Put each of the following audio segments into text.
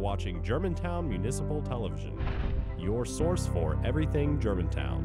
watching Germantown Municipal Television, your source for everything Germantown.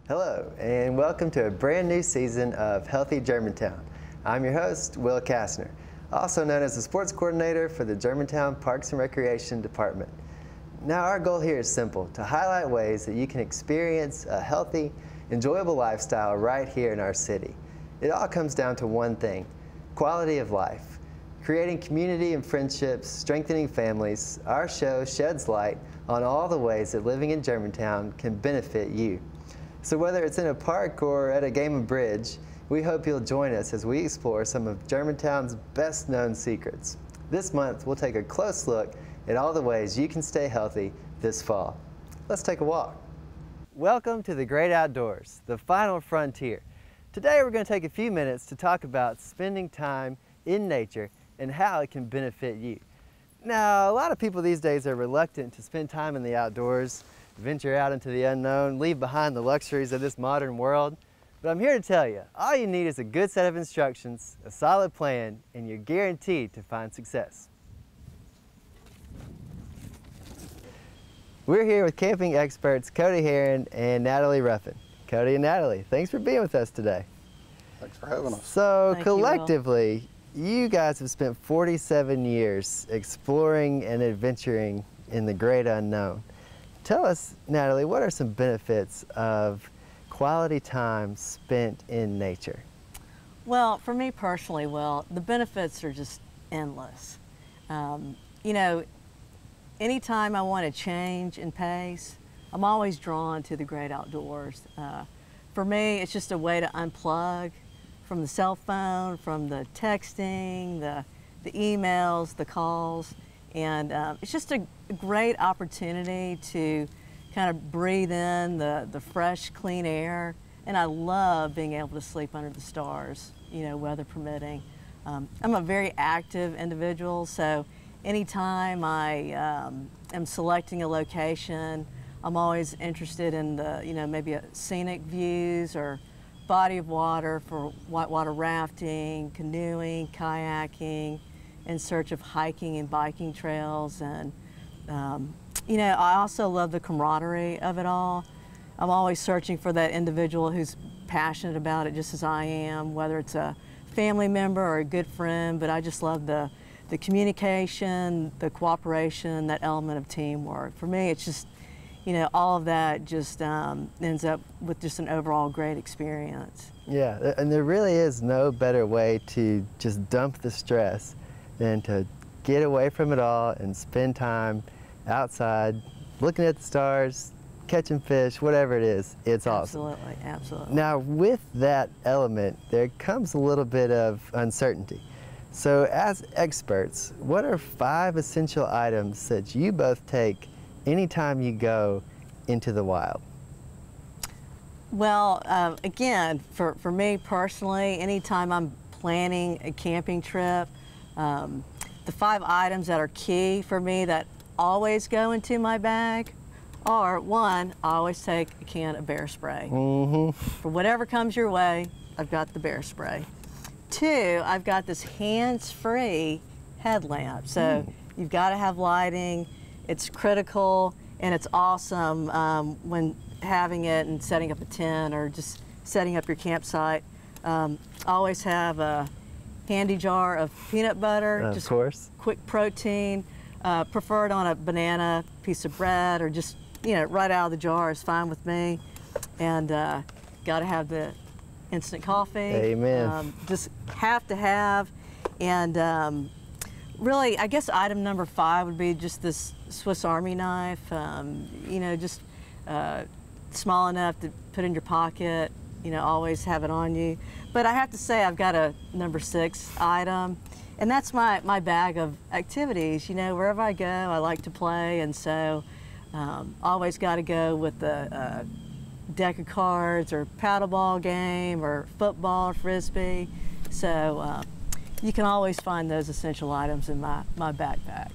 Hello, and welcome to a brand new season of Healthy Germantown. I'm your host, Will Kassner, also known as the sports coordinator for the Germantown Parks and Recreation Department. Now, our goal here is simple, to highlight ways that you can experience a healthy, enjoyable lifestyle right here in our city. It all comes down to one thing, quality of life. Creating community and friendships, strengthening families, our show sheds light on all the ways that living in Germantown can benefit you. So whether it's in a park or at a game of bridge, we hope you'll join us as we explore some of Germantown's best-known secrets. This month, we'll take a close look at all the ways you can stay healthy this fall. Let's take a walk. Welcome to the great outdoors, the final frontier. Today, we're going to take a few minutes to talk about spending time in nature and how it can benefit you. Now, a lot of people these days are reluctant to spend time in the outdoors, venture out into the unknown, leave behind the luxuries of this modern world. But I'm here to tell you, all you need is a good set of instructions, a solid plan, and you're guaranteed to find success. We're here with camping experts Cody Herron and Natalie Ruffin. Cody and Natalie, thanks for being with us today. Thanks for having us. So collectively, you guys have spent 47 years exploring and adventuring in the great unknown. Tell us, Natalie, what are some benefits of quality time spent in nature? Well, for me personally, Will, the benefits are just endless. You know, anytime I want to change and pace, I'm always drawn to the great outdoors. For me, it's just a way to unplug from the cell phone, from the texting, the emails, the calls. And it's just a great opportunity to kind of breathe in the fresh, clean air. And I love being able to sleep under the stars, you know, weather permitting. I'm a very active individual, so anytime I am selecting a location, I'm always interested in the, you know, maybe scenic views or body of water for whitewater rafting, canoeing, kayaking, in search of hiking and biking trails. And you know, I also love the camaraderie of it all. I'm always searching for that individual who's passionate about it just as I am, whether it's a family member or a good friend, but I just love the communication, the cooperation, that element of teamwork. For me, it's just, you know, all of that just ends up with just an overall great experience. Yeah, and there really is no better way to just dump the stress than to get away from it all and spend time outside, looking at the stars, catching fish, whatever it is. It's awesome. Absolutely, absolutely. Now, with that element, there comes a little bit of uncertainty. So as experts, what are 5 essential items that you both take anytime you go into the wild? Well, again, for me personally, anytime I'm planning a camping trip, the 5 items that are key for me that always go into my bag are, 1, I always take a can of bear spray. For whatever comes your way, I've got the bear spray. 2, I've got this hands-free headlamp. So you've got to have lighting. It's critical, and it's awesome when having it and setting up a tent or just setting up your campsite. I always have a handy jar of peanut butter, of course. Quick protein, preferred on a banana piece of bread, or just, you know, right out of the jar is fine with me. And got to have the instant coffee. Amen. Just have to have. And really, I guess item number 5 would be just this Swiss Army knife. You know, just small enough to put in your pocket, always have it on you. But I have to say I've got a number 6 item, and that's my bag of activities. Wherever I go, I like to play, and so always got to go with the deck of cards or paddleball game or football or frisbee. So you can always find those essential items in my backpack.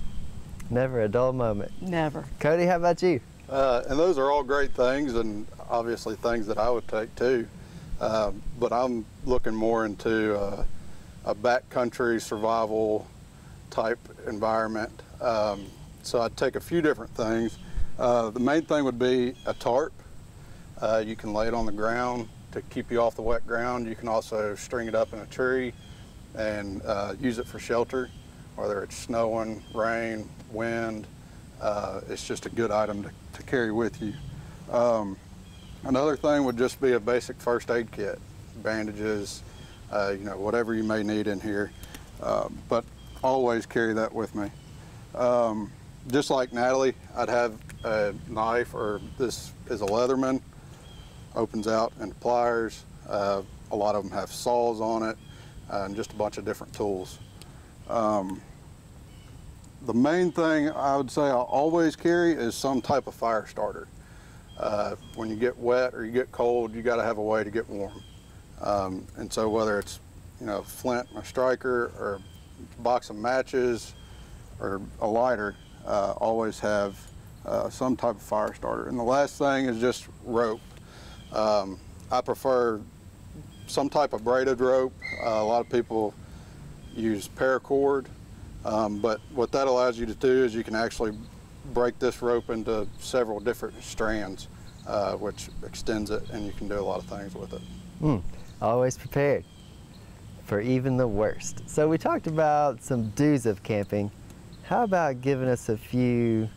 Never a dull moment. Never. Cody, how about you? And those are all great things, and obviously things that I would take too. But I'm looking more into a backcountry survival type environment. So I'd take a few different things. The main thing would be a tarp. You can lay it on the ground to keep you off the wet ground. You can also string it up in a tree and use it for shelter, whether it's snowing, rain, wind. It's just a good item to carry with you. Another thing would just be a basic first aid kit, bandages, whatever you may need in here, but always carry that with me. Just like Natalie, I'd have a knife, or this is a Leatherman, opens out into pliers. A lot of them have saws on it, and just a bunch of different tools. The main thing I would say I'll always carry is some type of fire starter. When you get wet or you get cold, you got to have a way to get warm. And so whether it's flint, a striker, or a box of matches, or a lighter, always have some type of fire starter. And the last thing is just rope. I prefer some type of braided rope. A lot of people use paracord, but what that allows you to do is you can actually break this rope into several different strands, which extends it, and you can do a lot of things with it. Always prepared for even the worst. So we talked about some do's of camping. How about giving us a few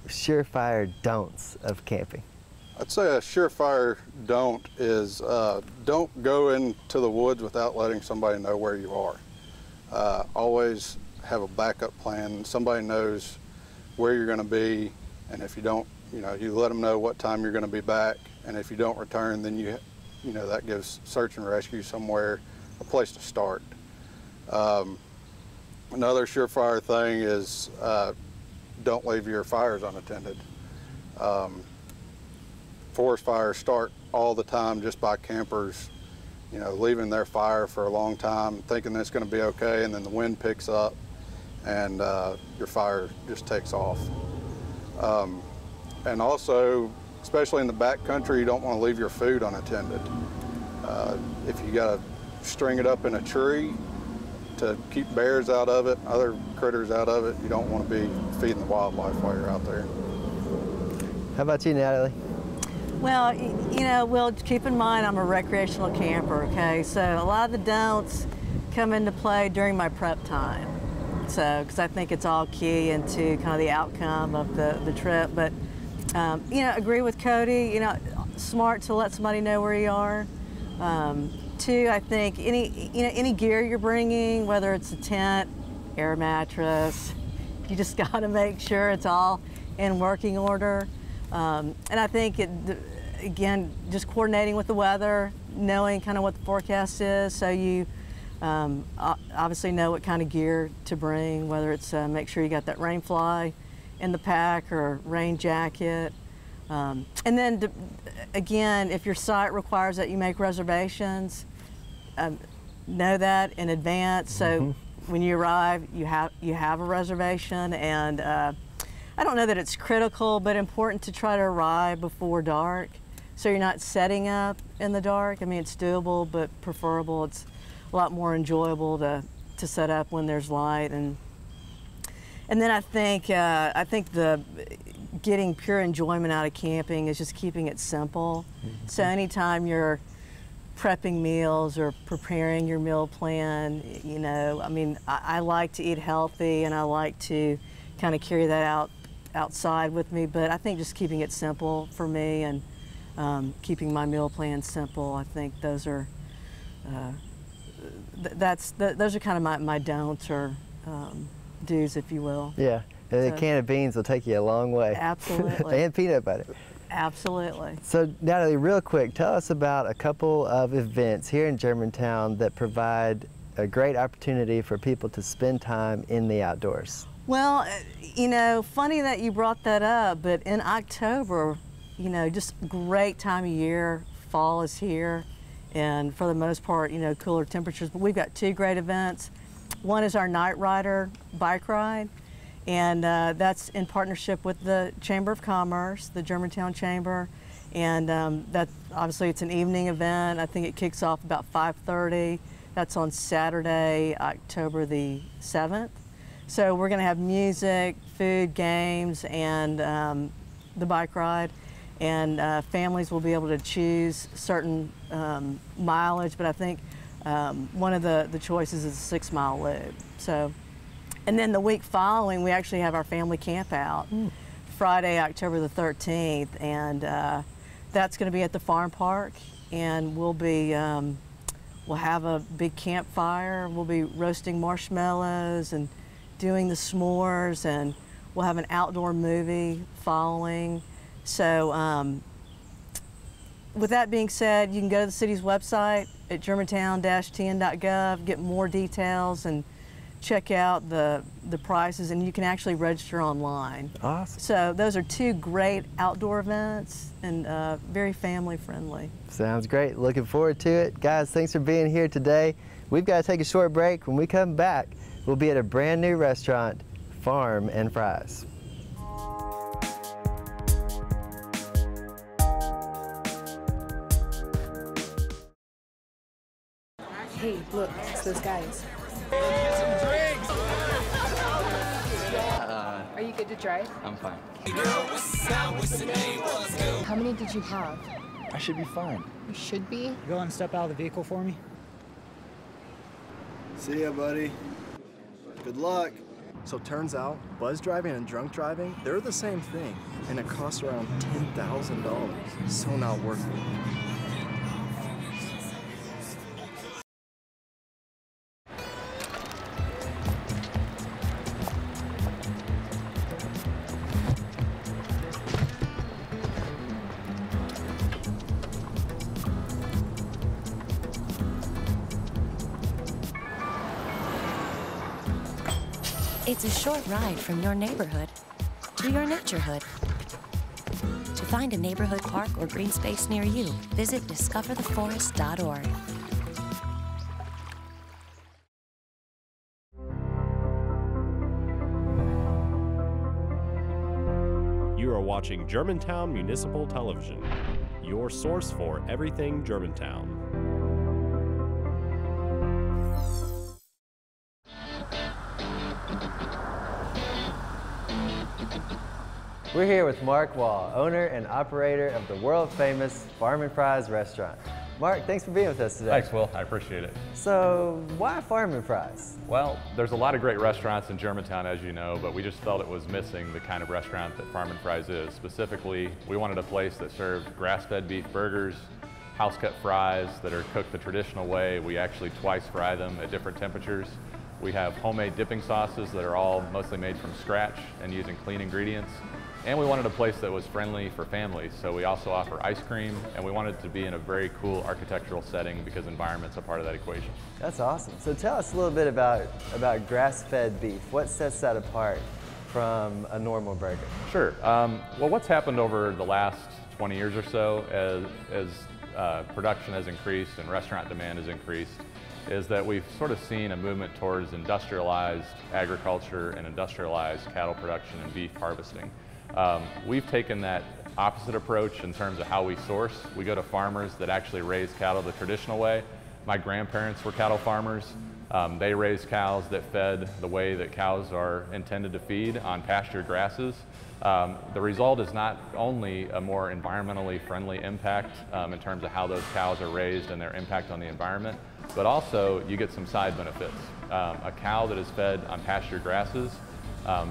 surefire don'ts of camping? I'd say a surefire don't is don't go into the woods without letting somebody know where you are. Always have a backup plan. Somebody knows where you're going to be, and if you don't, you let them know what time you're going to be back, and if you don't return, then that gives search and rescue somewhere a place to start. Another surefire thing is don't leave your fires unattended. Forest fires start all the time just by campers, leaving their fire for a long time, thinking it's going to be okay, and then the wind picks up and your fire just takes off. And also, especially in the backcountry, you don't want to leave your food unattended. If you got to string it up in a tree to keep bears out of it, other critters out of it, you don't want to be feeding the wildlife while you're out there. How about you, Natalie? Well, Will, keep in mind I'm a recreational camper, okay? So a lot of the don'ts come into play during my prep time. So, because I think it's all key into kind of the outcome of the trip. But, agree with Cody, smart to let somebody know where you are. 2, I think any gear you're bringing, whether it's a tent, air mattress, you just got to make sure it's all in working order. And I think, again, just coordinating with the weather, knowing kind of what the forecast is, so you obviously know what kind of gear to bring, whether it's make sure you got that rain fly in the pack or rain jacket. And then, again, if your site requires that you make reservations, know that in advance. So when you arrive, you have a reservation, and I don't know that it's critical, but important to try to arrive before dark, so you're not setting up in the dark. I mean, it's doable, but preferable. It's a lot more enjoyable to set up when there's light, and then I think the getting pure enjoyment out of camping is just keeping it simple. So anytime you're prepping meals or preparing your meal plan, I mean, I like to eat healthy, and I like to kind of carry that outside with me, but I think just keeping it simple for me, and keeping my meal plan simple, I think those are those are kind of my don'ts, or do's, if you will. Yeah, a can of beans will take you a long way. Absolutely. And peanut butter. Absolutely. So Natalie, real quick, tell us about a couple of events here in Germantown that provide a great opportunity for people to spend time in the outdoors. Well, you know, funny that you brought that up, but in October, you know, just great time of year. Fall is here, and for the most part, you know, cooler temperatures. But we've got two great events. One is our Night Rider bike ride, and that's in partnership with the Chamber of Commerce, the Germantown Chamber, and that obviously it's an evening event. I think it kicks off about 5:30. That's on Saturday, October the 7th. So we're going to have music, food, games, and the bike ride. And families will be able to choose certain mileage, but I think one of the choices is a 6-mile loop. So, and then the week following, we actually have our family camp out, Friday, October the 13th, and that's going to be at the farm park, and we'll be we'll have a big campfire. We'll be roasting marshmallows and doing the s'mores, and we'll have an outdoor movie following. So with that being said, you can go to the city's website at germantown-tn.gov, get more details and check out the prices, and you can actually register online. Awesome. So those are two great outdoor events and very family friendly. Sounds great. Looking forward to it. Guys, thanks for being here today. We've got to take a short break. When we come back, we'll be at a brand new restaurant, Farm and Fries. Hey, look, it's those guys. Are you good to drive? I'm fine. How many did you have? I should be fine. You should be. Go and step out of the vehicle for me. See ya, buddy. Good luck. So turns out, buzz driving and drunk driving, they're the same thing, and it costs around $10,000. So not worth it. It's a short ride from your neighborhood to your naturehood. To find a neighborhood park or green space near you, visit discovertheforest.org. You are watching Germantown Municipal Television, your source for everything Germantown. We're here with Mark Wall, owner and operator of the world-famous Farm and Fries restaurant. Mark, thanks for being with us today. Thanks, Will. I appreciate it. So, why Farm and Fries? Well, there's a lot of great restaurants in Germantown, as you know, but we just felt it was missing the kind of restaurant that Farm and Fries is. Specifically, we wanted a place that served grass-fed beef burgers, house-cut fries that are cooked the traditional way. We actually twice fry them at different temperatures. We have homemade dipping sauces that are all mostly made from scratch and using clean ingredients. And we wanted a place that was friendly for families, so we also offer ice cream, and we wanted it to be in a very cool architectural setting because environment's a part of that equation. That's awesome. So tell us a little bit about grass-fed beef. What sets that apart from a normal burger? Sure. Well, what's happened over the last 20 years or so as production has increased and restaurant demand has increased is that we've sort of seen a movement towards industrialized agriculture and industrialized cattle production and beef harvesting. We've taken that opposite approach in terms of how we source. We go to farmers that actually raise cattle the traditional way. My grandparents were cattle farmers. They raised cows that fed the way that cows are intended to feed on pastured grasses. The result is not only a more environmentally friendly impact in terms of how those cows are raised and their impact on the environment, but also you get some side benefits. A cow that is fed on pastured grasses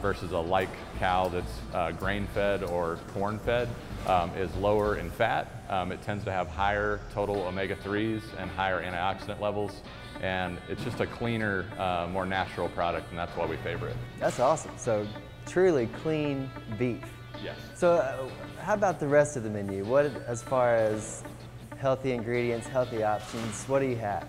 versus a like cow that's grain-fed or corn-fed is lower in fat. It tends to have higher total omega-3s and higher antioxidant levels, and it's just a cleaner, more natural product, and that's why we favor it. That's awesome. So truly clean beef. Yes. So how about the rest of the menu? What, as far as healthy ingredients, healthy options, what do you have?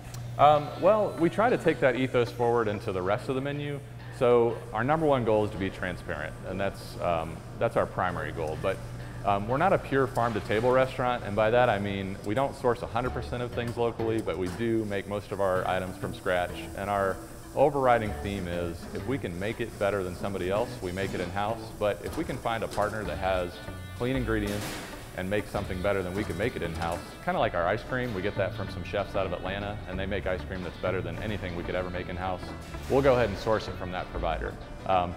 Well, we try to take that ethos forward into the rest of the menu. So our number one goal is to be transparent, and that's our primary goal. But we're not a pure farm-to-table restaurant, and by that I mean we don't source 100% of things locally, but we do make most of our items from scratch. And our overriding theme is if we can make it better than somebody else, we make it in-house. But if we can find a partner that has clean ingredients and make something better than we could make it in-house, kind of like our ice cream. We get that from some chefs out of Atlanta, and they make ice cream that's better than anything we could ever make in-house. We'll go ahead and source it from that provider.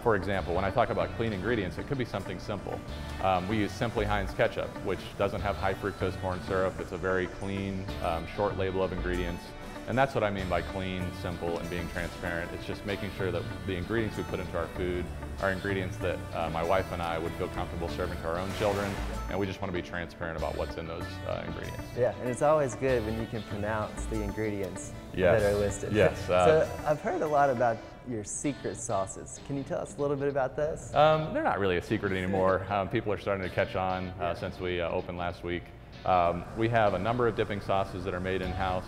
For example, when I talk about clean ingredients, it could be something simple. We use Simply Heinz ketchup, which doesn't have high fructose corn syrup. It's a very clean, short label of ingredients. And that's what I mean by clean, simple, and being transparent. It's just making sure that the ingredients we put into our food are ingredients that my wife and I would feel comfortable serving to our own children, and we just want to be transparent about what's in those ingredients. Yeah, and it's always good when you can pronounce the ingredients that are listed. Yes. So I've heard a lot about your secret sauces. Can you tell us a little bit about those? They're not really a secret anymore. People are starting to catch on since we opened last week. We have a number of dipping sauces that are made in-house.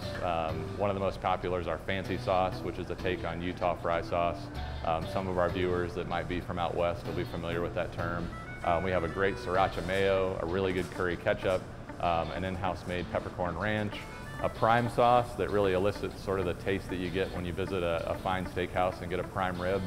One of the most popular is our fancy sauce, which is a take on Utah fry sauce. Some of our viewers that might be from out west will be familiar with that term. We have a great sriracha mayo, a really good curry ketchup, an in-house made peppercorn ranch, a prime sauce that really elicits sort of the taste that you get when you visit a fine steakhouse and get a prime rib.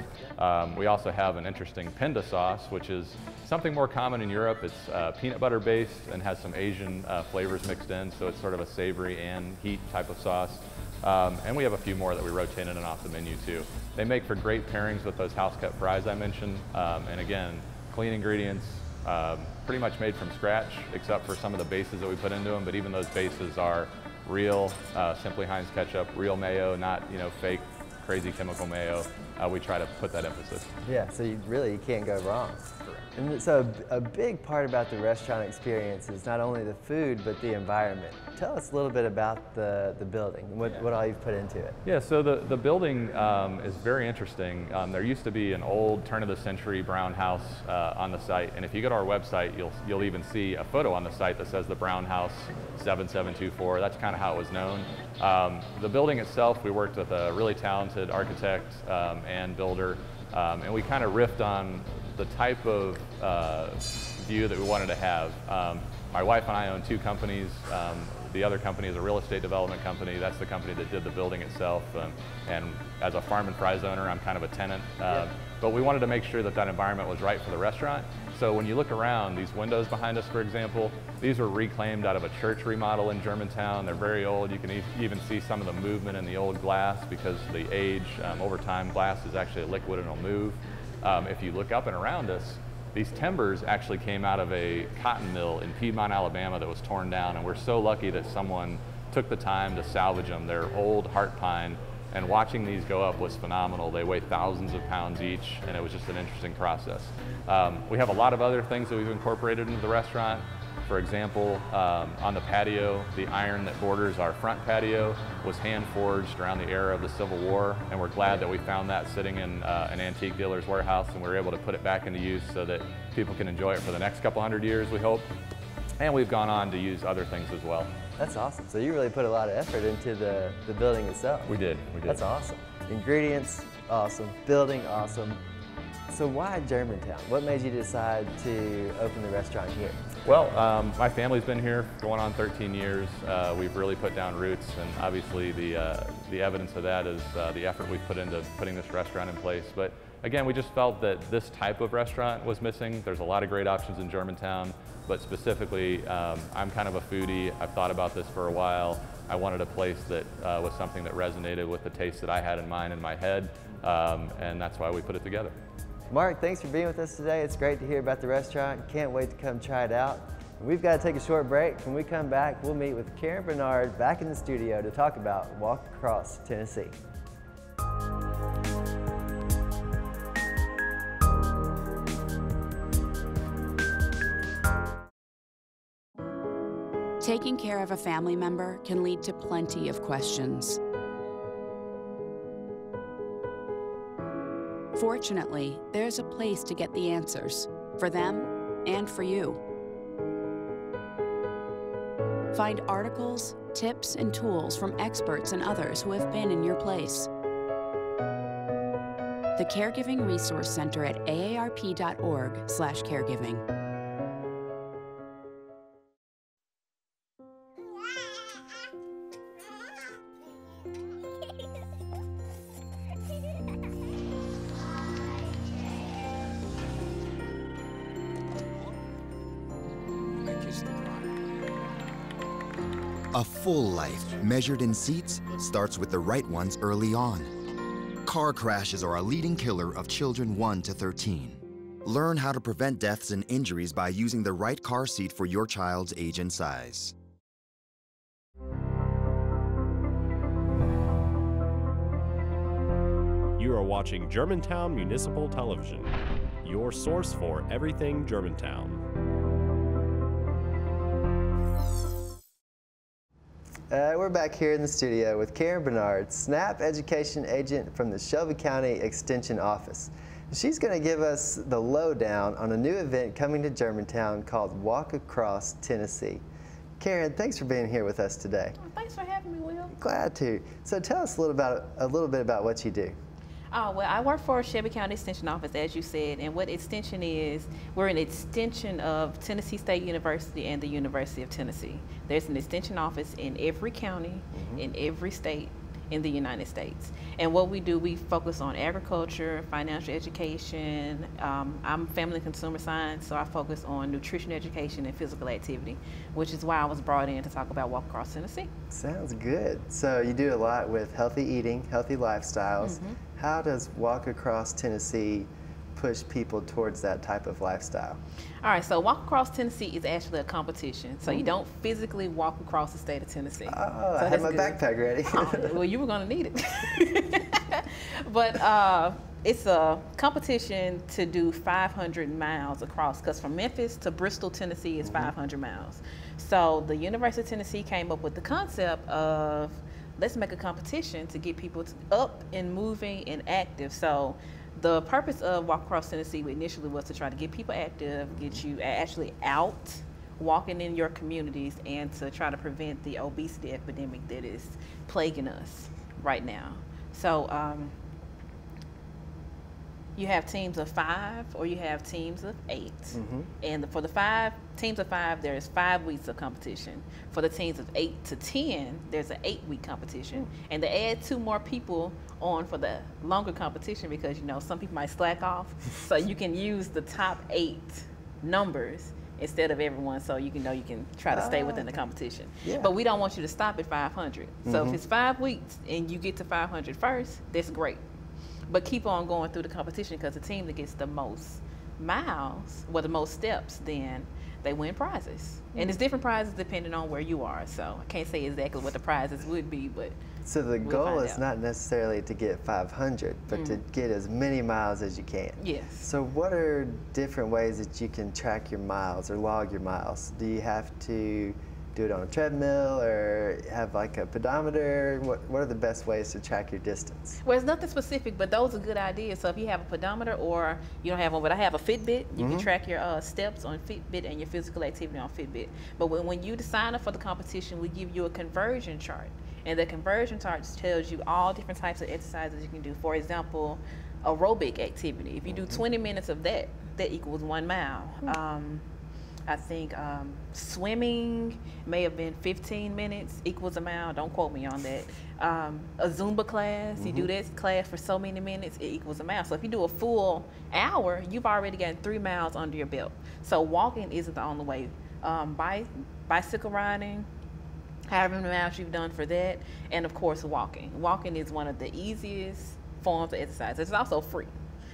We also have an interesting pinda sauce, which is something more common in Europe. It's peanut butter based and has some Asian flavors mixed in, so it's sort of a savory and heat type of sauce. And we have a few more that we rotate in and off the menu too. They make for great pairings with those house cut fries I mentioned. And again, clean ingredients, pretty much made from scratch, except for some of the bases that we put into them, but even those bases are real Simply Heinz ketchup, real mayo, not fake crazy chemical mayo. We try to put that emphasis. Yeah, so you can't go wrong. Correct. And so a big part about the restaurant experience is not only the food, but the environment. Tell us a little bit about the building, what all you've put into it. Yeah, so the building is very interesting. There used to be an old turn-of-the-century brown house on the site, and if you go to our website, you'll even see a photo on the site that says the Brown House 7724. That's kind of how it was known. The building itself, we worked with a really talented architect and builder, and we kind of riffed on the type of view that we wanted to have. My wife and I own two companies. The other company is a real estate development company. That's the company that did the building itself. And as a farm and fries owner, I'm kind of a tenant. But we wanted to make sure that that environment was right for the restaurant. So when you look around, these windows behind us, for example, these were reclaimed out of a church remodel in Germantown. They're very old. You can even see some of the movement in the old glass because the age, over time, glass is actually a liquid and it'll move. If you look up and around us, these timbers actually came out of a cotton mill in Piedmont, Alabama that was torn down, and we're so lucky that someone took the time to salvage them. They're old heart pine, and watching these go up was phenomenal. They weigh thousands of pounds each, and it was just an interesting process. We have a lot of other things that we've incorporated into the restaurant. For example, on the patio, the iron that borders our front patio was hand forged around the era of the Civil War, and we're glad that we found that sitting in an antique dealer's warehouse, and we were able to put it back into use so that people can enjoy it for the next couple hundred years, we hope. And we've gone on to use other things as well. That's awesome. So you really put a lot of effort into the building itself. We did. That's awesome. Ingredients, awesome. Building, awesome. So why Germantown? What made you decide to open the restaurant here? Well, my family's been here going on 13 years. We've really put down roots, and obviously the evidence of that is the effort we've put into putting this restaurant in place. But again, we just felt that this type of restaurant was missing. There's a lot of great options in Germantown, but specifically, I'm kind of a foodie. I've thought about this for a while. I wanted a place that was something that resonated with the taste that I had in mind in my head, and that's why we put it together. Mark, thanks for being with us today. It's great to hear about the restaurant. Can't wait to come try it out. We've got to take a short break. When we come back, we'll meet with Karen Bernard back in the studio to talk about Walk Across Tennessee. Taking care of a family member can lead to plenty of questions. Fortunately, there's a place to get the answers. For them, and for you. Find articles, tips, and tools from experts and others who have been in your place. The Caregiving Resource Center at aarp.org/caregiving. A full life, measured in seats, starts with the right ones early on. Car crashes are a leading killer of children 1 to 13. Learn how to prevent deaths and injuries by using the right car seat for your child's age and size. You are watching Germantown Municipal Television, your source for everything Germantown. We're back here in the studio with Karen Bernard, SNAP Education Agent from the Shelby County Extension Office. She's going to give us the lowdown on a new event coming to Germantown called Walk Across Tennessee. Karen, thanks for being here with us today. Well, thanks for having me, Will. Glad to. So tell us a little bit about what you do. Well, I work for Shelby County Extension Office, as you said, and what Extension is, we're an extension of Tennessee State University and the University of Tennessee. There's an Extension office in every county, in every state in the United States. And what we do, we focus on agriculture, financial education. I'm family and consumer science, so I focus on nutrition education and physical activity, which is why I was brought in to talk about Walk Across Tennessee. Sounds good. So you do a lot with healthy eating, healthy lifestyles. How does Walk Across Tennessee push people towards that type of lifestyle? All right, so Walk Across Tennessee is actually a competition. So you don't physically walk across the state of Tennessee. Oh, so I have my backpack ready. Well, you were going to need it. But it's a competition to do 500 miles across, because from Memphis to Bristol, Tennessee is 500 miles. So the University of Tennessee came up with the concept of, let's make a competition to get people up and moving and active. So the purpose of Walk Across Tennessee initially was to try to get people active, get you actually out walking in your communities, and to try to prevent the obesity epidemic that is plaguing us right now. So you have teams of 5 or you have teams of 8. And for the teams of 5, there's 5 weeks of competition. For the teams of 8 to 10, there's an 8-week competition. And they add 2 more people on for the longer competition, because you know some people might slack off. So you can use the top 8 numbers instead of everyone, so you can try to stay within the competition. But we don't want you to stop at 500. So if it's 5 weeks and you get to 500 first, that's great. But keep on going through the competition, because the team that gets the most miles, well, the most steps, then they win prizes. And it's different prizes depending on where you are. So I can't say exactly what the prizes would be, but so the goal is not necessarily to get 500, but to get as many miles as you can. Yes. So what are different ways that you can track your miles or log your miles? Do you have to do it on a treadmill or have like a pedometer? What are the best ways to track your distance? Well, it's nothing specific, but those are good ideas. So if you have a pedometer, or you don't have one, but I have a Fitbit, you can track your steps on Fitbit and your physical activity on Fitbit. But when you sign up for the competition, we give you a conversion chart. And the conversion chart tells you all different types of exercises you can do. For example, aerobic activity. If you do 20 minutes of that, that equals 1 mile. I think swimming may have been 15 minutes, equals a mile. Don't quote me on that. A Zumba class, you do that class for so many minutes, it equals a mile. So if you do a full hour, you've already gotten 3 miles under your belt. So walking isn't the only way. Bicycle riding, however many miles you've done for that, and of course walking. Walking is one of the easiest forms of exercise. It's also free,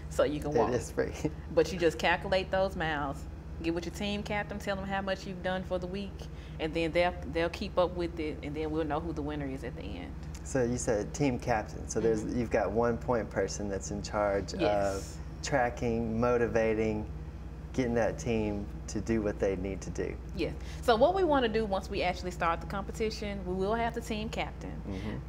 so you can walk. It is free. But you just calculate those miles, get with your team captain, tell them how much you've done for the week, and then they'll keep up with it, and then we'll know who the winner is at the end. So you said team captain. So you've got one point person that's in charge of tracking, motivating, getting that team to do what they need to do. Yeah. So what we want to do once we actually start the competition, we will have the team captain.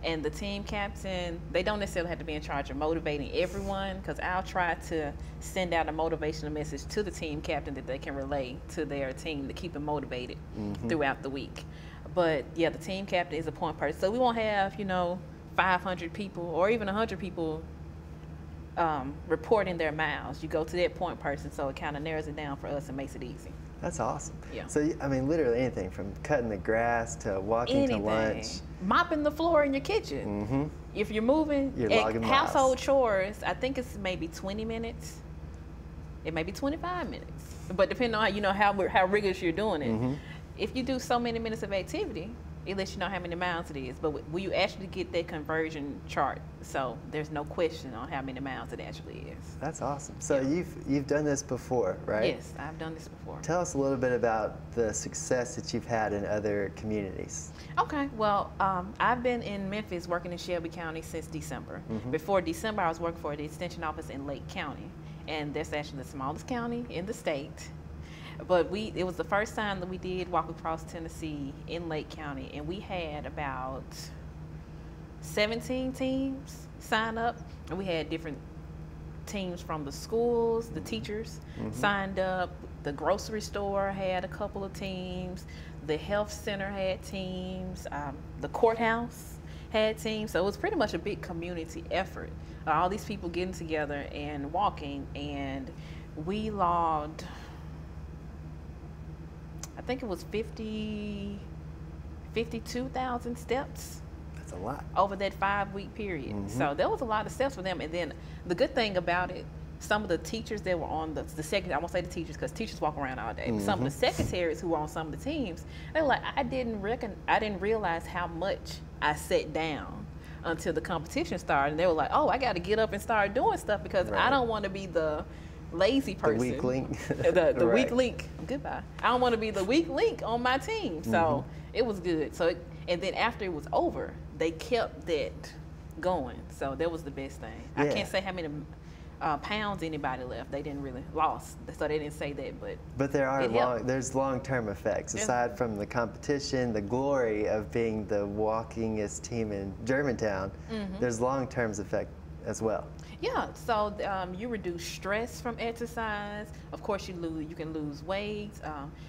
And the team captain, they don't necessarily have to be in charge of motivating everyone, because I'll try to send out a motivational message to the team captain that they can relay to their team to keep them motivated throughout the week. But yeah, the team captain is a point person. So we won't have, 500 people or even 100 people reporting their miles. You go to that point person, so it kind of narrows it down for us and makes it easy. That's awesome. Yeah. So, I mean, literally anything from cutting the grass to walking to lunch. Mopping the floor in your kitchen. If you're moving, You're logging household miles. chores, I think it's maybe 20 minutes. It may be 25 minutes. But depending on how rigorous you're doing it. If you do so many minutes of activity, it lets you know how many miles it is. But will you actually get that conversion chart? So there's no question on how many miles it actually is. That's awesome. So you've done this before, right? Yes, I've done this before. Tell us a little bit about the success that you've had in other communities. Okay, well, I've been in Memphis working in Shelby County since December. Before December, I was working for the Extension Office in Lake County, and that's actually the smallest county in the state. But it was the first time that we did Walk Across Tennessee in Lake County, and we had about 17 teams sign up, and we had different teams from the schools, the teachers signed up, the grocery store had a couple of teams, the health center had teams, the courthouse had teams, so it was pretty much a big community effort. All these people getting together and walking, and we logged, I think it was 52,000 steps. That's a lot. Over that 5-week period. So there was a lot of steps for them. And then the good thing about it, some of the teachers that were on the second, I won't say the teachers because teachers walk around all day, but some of the secretaries who were on some of the teams, they were like, I didn't realize how much I sat down until the competition started. And they were like, oh, I got to get up and start doing stuff because I don't want to be the lazy person. The weak link. the weak link. Goodbye. I don't want to be the weak link on my team. So it was good. So and then after it was over, they kept that going. So that was the best thing. Yeah. I can't say how many pounds anybody left. They didn't really lost, so they didn't say that. But there's long-term effects aside from the competition, the glory of being the walkingest team in Germantown. There's long-term effect as well. Yeah, so you reduce stress from exercise. Of course, you can lose weight.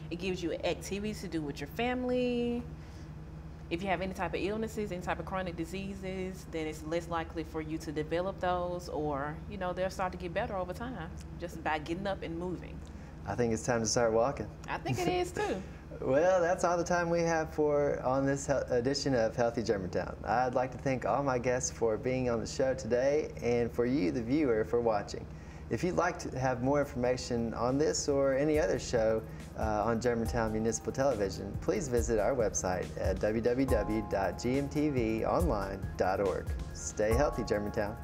It gives you activities to do with your family. If you have any type of illnesses, any type of chronic diseases, then it's less likely for you to develop those, or they'll start to get better over time just by getting up and moving. I think it's time to start walking. I think it is too. Well, that's all the time we have on this edition of Healthy Germantown. I'd like to thank all my guests for being on the show today, and for you, the viewer, for watching. If you'd like to have more information on this or any other show on Germantown Municipal Television, please visit our website at www.gmtvonline.org. Stay healthy, Germantown.